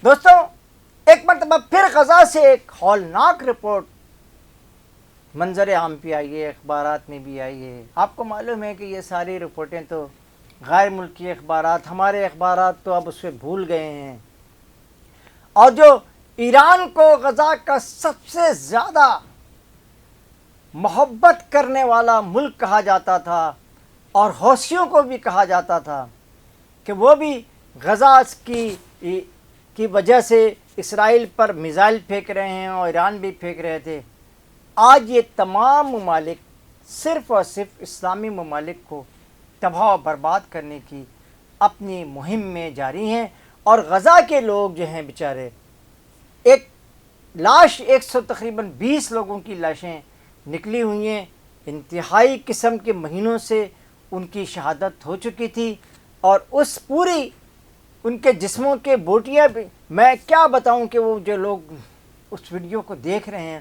دوستوں، ایک مرتبہ پھر غزہ سے ایک ہولناک رپورٹ منظر عام پہ آئی ہے، اخبارات میں بھی آئی ہے۔ آپ کو معلوم ہے کہ یہ ساری رپورٹیں تو غیر ملکی اخبارات، ہمارے اخبارات تو اب اس پہ بھول گئے ہیں۔ اور جو ایران کو غزہ کا سب سے زیادہ محبت کرنے والا ملک کہا جاتا تھا اور حوثیوں کو بھی کہا جاتا تھا کہ وہ بھی غزہ کی وجہ سے اسرائیل پر میزائل پھینک رہے ہیں اور ایران بھی پھینک رہے تھے، آج یہ تمام ممالک صرف اور صرف اسلامی ممالک کو تباہ و برباد کرنے کی اپنی مہم میں جاری ہیں۔ اور غزہ کے لوگ جو ہیں بیچارے، ایک لاش 100 تقریباً 20 لوگوں کی لاشیں نکلی ہوئی ہیں۔ انتہائی قسم کے مہینوں سے ان کی شہادت ہو چکی تھی، اور اس پوری ان کے جسموں کے بوٹیاں بھی، میں کیا بتاؤں کہ وہ جو لوگ اس ویڈیو کو دیکھ رہے ہیں،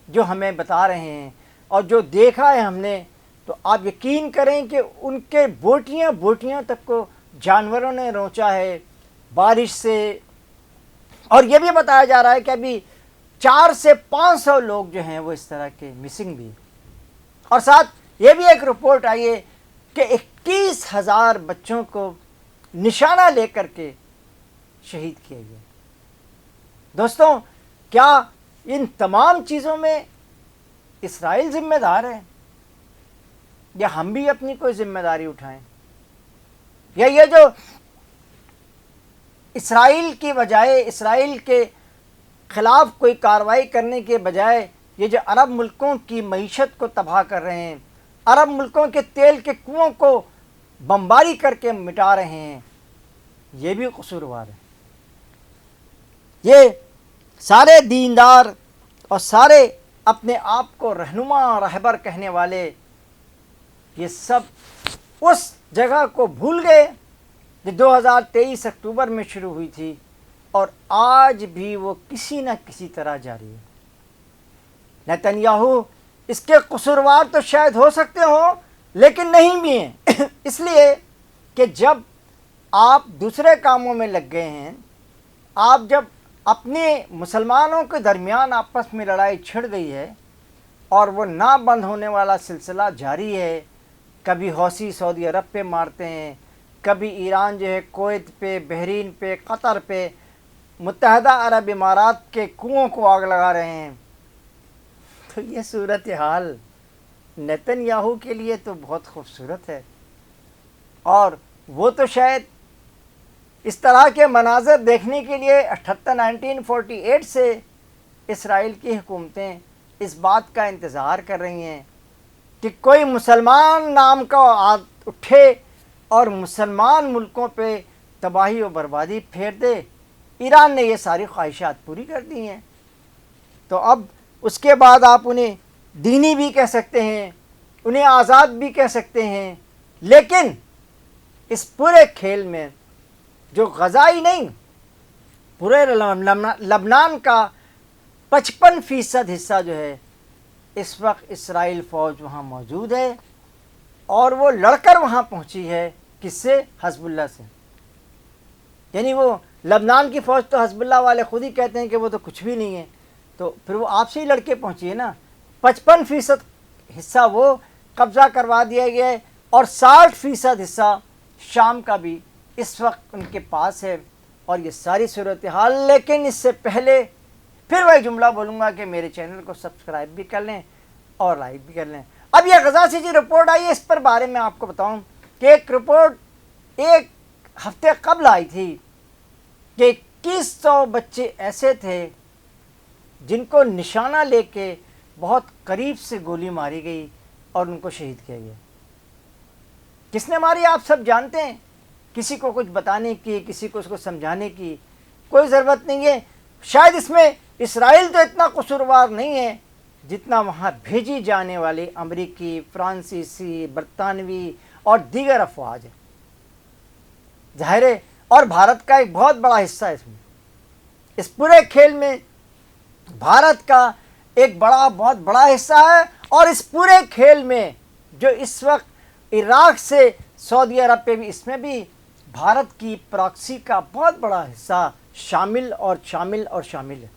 جو ہمیں بتا رہے ہیں اور جو دیکھا ہے ہم نے، تو آپ یقین کریں کہ ان کے بوٹیاں تک کو جانوروں نے نوچا ہے بارش سے۔ اور یہ بھی بتایا جا رہا ہے کہ ابھی 400 سے 500 لوگ جو ہیں وہ اس طرح کے مسنگ بھی، اور ساتھ یہ بھی ایک رپورٹ آئی ہے کہ 21,000 بچوں کو نشانہ لے کر کے شہید کیا گیا۔ دوستوں، کیا ان تمام چیزوں میں اسرائیل ذمہ دار ہے، یا ہم بھی اپنی کوئی ذمہ داری اٹھائیں؟ یا یہ جو اسرائیل کی بجائے، اسرائیل کے خلاف کوئی کارروائی کرنے کے بجائے یہ جو عرب ملکوں کی معیشت کو تباہ کر رہے ہیں، عرب ملکوں کے تیل کے کنووں کو بمباری کر کے مٹا رہے ہیں، یہ بھی قصوروار ہے۔ یہ سارے دیندار اور سارے اپنے آپ کو رہنما رہبر کہنے والے، یہ سب اس جگہ کو بھول گئے جو 2023 اکتوبر میں شروع ہوئی تھی، اور آج بھی وہ کسی نہ کسی طرح جاری ہے۔ نتنیاہو اس کے قصوروار تو شاید ہو سکتے ہوں، لیکن نہیں بھی ہیں، اس لیے کہ جب آپ دوسرے کاموں میں لگ گئے ہیں، آپ جب اپنے مسلمانوں کے درمیان آپس میں لڑائی چھڑ گئی ہے اور وہ نہ بند ہونے والا سلسلہ جاری ہے، کبھی حوثی سعودی عرب پہ مارتے ہیں، کبھی ایران جو ہے کویت پہ، بحرین پہ، قطر پہ، متحدہ عرب امارات کے کنووں کو آگ لگا رہے ہیں، تو یہ صورتحال نتنیاہو کے لیے تو بہت خوبصورت ہے۔ اور وہ تو شاید اس طرح کے مناظر دیکھنے کے لیے 1948 سے اسرائیل کی حکومتیں اس بات کا انتظار کر رہی ہیں کہ کوئی مسلمان نام کا اٹھے اور مسلمان ملکوں پہ تباہی و بربادی پھیر دے۔ ایران نے یہ ساری خواہشات پوری کر دی ہیں، تو اب اس کے بعد آپ انہیں دینی بھی کہہ سکتے ہیں، انہیں آزاد بھی کہہ سکتے ہیں، لیکن اس پورے کھیل میں جو غزائی نہیں، پورے لبنان کا 55% حصہ جو ہے اس وقت اسرائیل فوج وہاں موجود ہے، اور وہ لڑ کر وہاں پہنچی ہے، کس سے؟ حزب اللہ سے۔ یعنی وہ لبنان کی فوج تو حزب اللہ والے خود ہی کہتے ہیں کہ وہ تو کچھ بھی نہیں ہے، تو پھر وہ آپ سے ہی لڑ کے پہنچی ہے نا۔ 55% حصہ وہ قبضہ کروا دیا گیا ہے، اور 60% حصہ شام کا بھی اس وقت ان کے پاس ہے، اور یہ ساری صورتحال۔ لیکن اس سے پہلے پھر وہی جملہ بولوں گا کہ میرے چینل کو سبسکرائب بھی کر لیں اور لائک بھی کر لیں۔ اب یہ غزہ سے جو رپورٹ آئی ہے، اس پر بارے میں آپ کو بتاؤں کہ ایک رپورٹ ایک ہفتے قبل آئی تھی کہ 2100 بچے ایسے تھے جن کو نشانہ لے کے بہت قریب سے گولی ماری گئی اور ان کو شہید کیا گیا۔ کس نے ماری آپ سب جانتے ہیں، کسی کو کچھ بتانے کی، کسی کو اس کو سمجھانے کی کوئی ضرورت نہیں ہے۔ شاید اس میں اسرائیل تو اتنا قصوروار نہیں ہے جتنا وہاں بھیجی جانے والی امریکی، فرانسیسی، برطانوی اور دیگر افواج ہیں، ظاہر ہے، اور بھارت کا ایک بہت بڑا حصہ ہے اس میں۔ اس پورے کھیل میں بھارت کا ایک بہت بڑا حصہ ہے، اور اس پورے کھیل میں جو اس وقت عراق سے سعودی عرب پہ بھی، اس میں بھی بھارت کی پراکسی کا بہت بڑا حصہ شامل ہے۔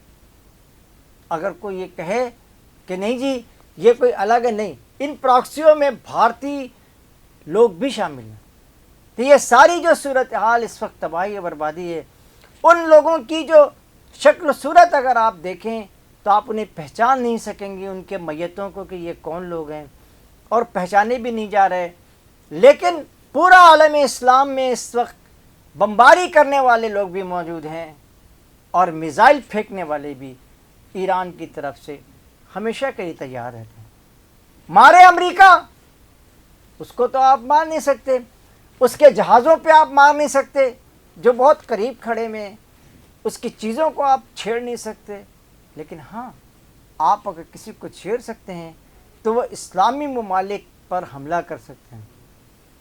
اگر کوئی یہ کہے کہ نہیں جی یہ کوئی الگ ہے، نہیں، ان پراکسیوں میں بھارتی لوگ بھی شامل ہیں۔ تو یہ ساری جو صورتحال اس وقت تباہی و بربادی ہے، ان لوگوں کی جو شکل و صورت اگر آپ دیکھیں تو آپ انہیں پہچان نہیں سکیں گے، ان کے میتوں کو، کہ یہ کون لوگ ہیں، اور پہچانے بھی نہیں جا رہے۔ لیکن پورا عالم اسلام میں اس وقت بمباری کرنے والے لوگ بھی موجود ہیں، اور میزائل پھینکنے والے بھی ایران کی طرف سے ہمیشہ کے لیے تیار رہتے ہیں۔ مارے امریکہ، اس کو تو آپ مار نہیں سکتے، اس کے جہازوں پہ آپ مار نہیں سکتے جو بہت قریب کھڑے میں، اس کی چیزوں کو آپ چھیڑ نہیں سکتے، لیکن ہاں آپ اگر کسی کو چھیڑ سکتے ہیں تو وہ اسلامی ممالک پر حملہ کر سکتے ہیں۔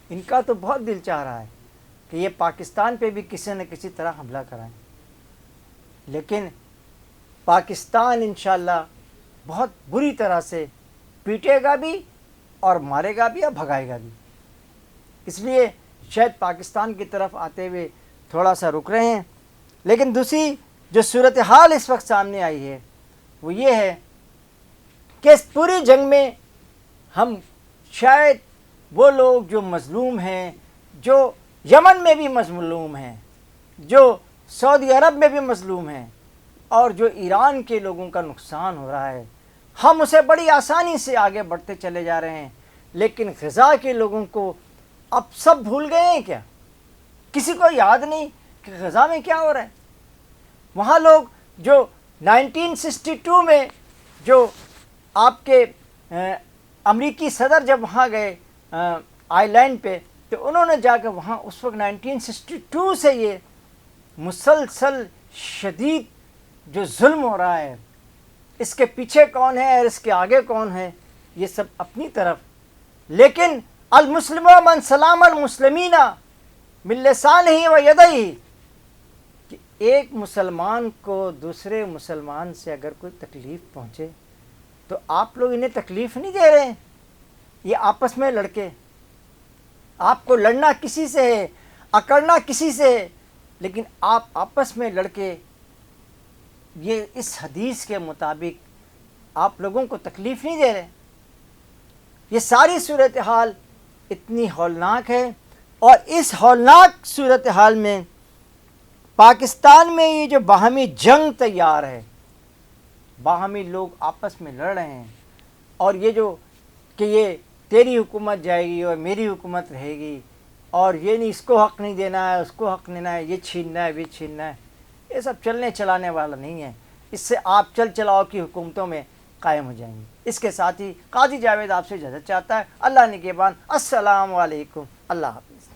ان کا تو بہت دل چاہ رہا ہے کہ یہ پاکستان پہ بھی کسی نہ کسی طرح حملہ کرائیں، لیکن پاکستان انشاءاللہ بہت بری طرح سے پیٹے گا بھی اور مارے گا بھی اور بھگائے گا بھی۔ اس لیے شاید پاکستان کی طرف آتے ہوئے تھوڑا سا رک رہے ہیں۔ لیکن دوسری جو صورتحال اس وقت سامنے آئی ہے وہ یہ ہے کہ اس پوری جنگ میں ہم شاید وہ لوگ جو مظلوم ہیں، جو یمن میں بھی مظلوم ہیں، جو سعودی عرب میں بھی مظلوم ہیں، اور جو ایران کے لوگوں کا نقصان ہو رہا ہے، ہم اسے بڑی آسانی سے آگے بڑھتے چلے جا رہے ہیں۔ لیکن غزہ کے لوگوں کو اب سب بھول گئے ہیں کیا؟ کسی کو یاد نہیں کہ غزہ میں کیا ہو رہا ہے؟ وہاں لوگ جو 1962 میں جو آپ کے امریکی صدر جب وہاں گئے آئی لینڈ پہ، تو انہوں نے جا کے وہاں اس وقت 1962 سے یہ مسلسل شدید جو ظلم ہو رہا ہے، اس کے پیچھے کون ہے اور اس کے آگے کون ہے، یہ سب اپنی طرف۔ لیکن المسلم من سلام المسلمین من لسانہ و یدہ، کہ ایک مسلمان کو دوسرے مسلمان سے اگر کوئی تکلیف پہنچے تو آپ لوگ انہیں تکلیف نہیں دے رہے ہیں، یہ آپس میں لڑکے، آپ کو لڑنا کسی سے ہے، اکڑنا کسی سے ہے، لیکن آپ آپس میں لڑکے یہ اس حدیث کے مطابق آپ لوگوں کو تکلیف نہیں دے رہے۔ یہ ساری صورتحال اتنی ہولناک ہے، اور اس ہولناک صورتحال میں پاکستان میں یہ جو باہمی جنگ تیار ہے، باہمی لوگ آپس میں لڑ رہے ہیں، اور یہ جو کہ یہ تیری حکومت جائے گی اور میری حکومت رہے گی، اور یہ نہیں اس کو حق نہیں دینا ہے، اس کو حق دینا ہے، یہ چھیننا ہے، وہ چھیننا ہے، یہ سب چلنے چلانے والا نہیں ہے۔ اس سے آپ چل چلاؤ کی حکومتوں میں قائم ہو جائیں گے۔ اس کے ساتھ ہی قاضی جاوید آپ سے اجازت چاہتا ہے۔ اللہ نگہبان، السلام علیکم، اللہ حافظ۔